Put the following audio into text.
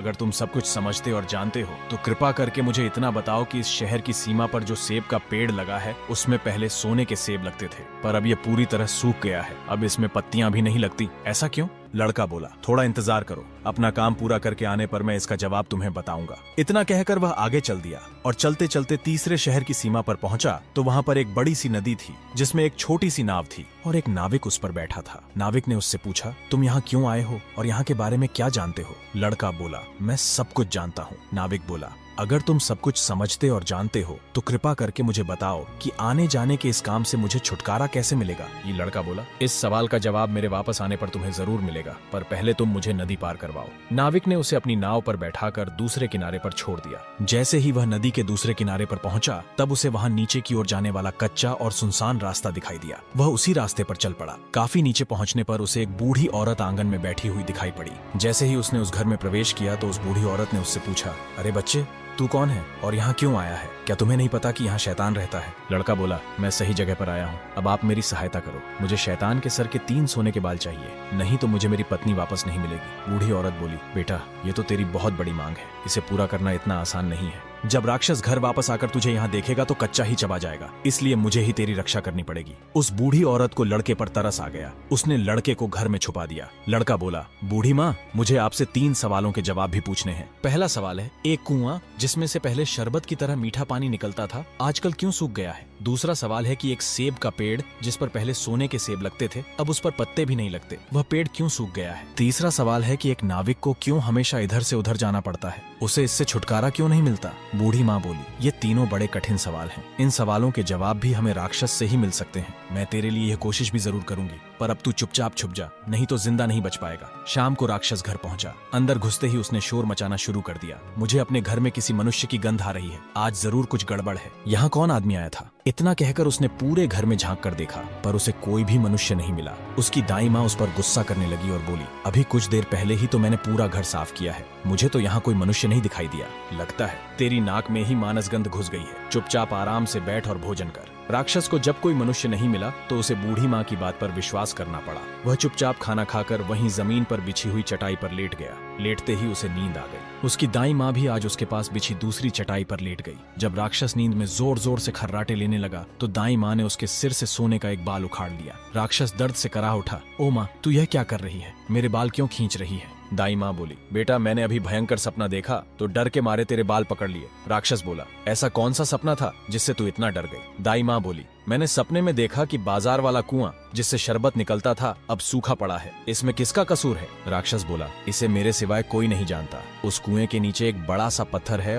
अगर तुम सब कुछ समझते और जानते हो तो कृपा करके मुझे इतना बताओ कि इस शहर की सीमा पर जो सेब का पेड़ लगा है उसमें पहले सोने के सेब लगते थे, पर अब ये पूरी तरह सूख गया है। अब इसमें पत्तियां भी नहीं लगती। ऐसा क्यों? लड़का बोला, थोड़ा इंतजार करो, अपना काम पूरा करके आने पर मैं इसका जवाब तुम्हें बताऊंगा। इतना कहकर वह आगे चल दिया और चलते चलते तीसरे शहर की सीमा पर पहुंचा तो वहां पर एक बड़ी सी नदी थी जिसमें एक छोटी सी नाव थी और एक नाविक उस पर बैठा था। नाविक ने उससे पूछा, तुम यहाँ क्यों आए हो और यहाँ के बारे में क्या जानते हो? लड़का बोला, मैं सब कुछ जानता हूँ। नाविक बोला, अगर तुम सब कुछ समझते और जानते हो तो कृपा करके मुझे बताओ कि आने जाने के इस काम से मुझे छुटकारा कैसे मिलेगा? ये लड़का बोला, इस सवाल का जवाब मेरे वापस आने पर तुम्हें जरूर मिलेगा, पर पहले तुम मुझे नदी पार करवाओ। नाविक ने उसे अपनी नाव पर बैठाकर दूसरे किनारे पर छोड़ दिया। जैसे ही वह नदी के दूसरे किनारे पर पहुंचा तब उसे वहां नीचे की ओर जाने वाला कच्चा और सुनसान रास्ता दिखाई दिया। वह उसी रास्ते पर चल पड़ा। काफी नीचे पहुंचने पर उसे एक बूढ़ी औरत आंगन में बैठी हुई दिखाई पड़ी। जैसे ही उसने उस घर में प्रवेश किया तो उस बूढ़ी औरत ने उससे पूछा, अरे बच्चे, तू कौन है और यहाँ क्यों आया है? क्या तुम्हें नहीं पता कि यहाँ शैतान रहता है? लड़का बोला, मैं सही जगह पर आया हूँ, अब आप मेरी सहायता करो। मुझे शैतान के सर के 3 सोने के बाल चाहिए, नहीं तो मुझे मेरी पत्नी वापस नहीं मिलेगी। बूढ़ी औरत बोली, बेटा, ये तो तेरी बहुत बड़ी मांग है, इसे पूरा करना इतना आसान नहीं है। जब राक्षस घर वापस आकर तुझे यहाँ देखेगा तो कच्चा ही चबा जाएगा, इसलिए मुझे ही तेरी रक्षा करनी पड़ेगी। उस बूढ़ी औरत को लड़के पर तरस आ गया। उसने लड़के को घर में छुपा दिया। लड़का बोला, बूढ़ी माँ, मुझे आपसे 3 सवालों के जवाब भी पूछने हैं। पहला सवाल है, एक कुआं जिसमें से पहले शरबत की तरह मीठा पानी निकलता था आजकल क्यों सूख गया है? दूसरा सवाल है कि एक सेब का पेड़ जिस पर पहले सोने के सेब लगते थे अब उस पर पत्ते भी नहीं लगते, वह पेड़ क्यों सूख गया है? तीसरा सवाल है कि एक नाविक को क्यों हमेशा इधर से उधर जाना पड़ता है, उसे इससे छुटकारा क्यों नहीं मिलता? बूढ़ी माँ बोली, ये तीनों बड़े कठिन सवाल हैं। इन सवालों के जवाब भी हमें राक्षस से ही मिल सकते हैं। मैं तेरे लिए यह कोशिश भी जरूर करूंगी, पर अब तू चुपचाप छुप जा, नहीं तो जिंदा नहीं बच पाएगा। शाम को राक्षस घर पहुंचा। अंदर घुसते ही उसने शोर मचाना शुरू कर दिया, मुझे अपने घर में किसी मनुष्य की गंध आ रही है, आज जरूर कुछ गड़बड़ है। यहाँ कौन आदमी आया था? इतना कहकर उसने पूरे घर में झांक कर देखा, पर उसे कोई भी मनुष्य नहीं मिला। उसकी दाई माँ उस पर गुस्सा करने लगी और बोली, अभी कुछ देर पहले ही तो मैंने पूरा घर साफ किया है, मुझे तो यहाँ कोई मनुष्य नहीं दिखाई दिया। लगता है तेरी नाक में ही मानसगंध घुस गई है, चुपचाप आराम से बैठ और भोजन कर। राक्षस को जब कोई मनुष्य नहीं मिला तो उसे बूढ़ी माँ की बात पर विश्वास करना पड़ा। वह चुपचाप खाना खाकर वहीं जमीन पर बिछी हुई चटाई पर लेट गया। लेटते ही उसे नींद आ गई। उसकी दाई माँ भी आज उसके पास बिछी दूसरी चटाई पर लेट गई। जब राक्षस नींद में जोर जोर से खर्राटे लेने लगा तो दाई माँ ने उसके सिर से सोने का एक बाल उखाड़ लिया। राक्षस दर्द से करा उठा, ओ माँ, तू यह क्या कर रही है? मेरे बाल क्यों खींच रही है? दाई माँ बोली, बेटा, मैंने अभी भयंकर सपना देखा तो डर के मारे तेरे बाल पकड़ लिए। राक्षस बोला, ऐसा कौन सा सपना था जिससे तू इतना डर गई? दाई माँ बोली, मैंने सपने में देखा कि बाजार वाला कुआं जिससे शरबत निकलता था अब सूखा पड़ा है, इसमें किसका कसूर है? राक्षस बोला, इसे मेरे सिवाय कोई नहीं जानता। उस कुएं के नीचे एक बड़ा सा पत्थर है।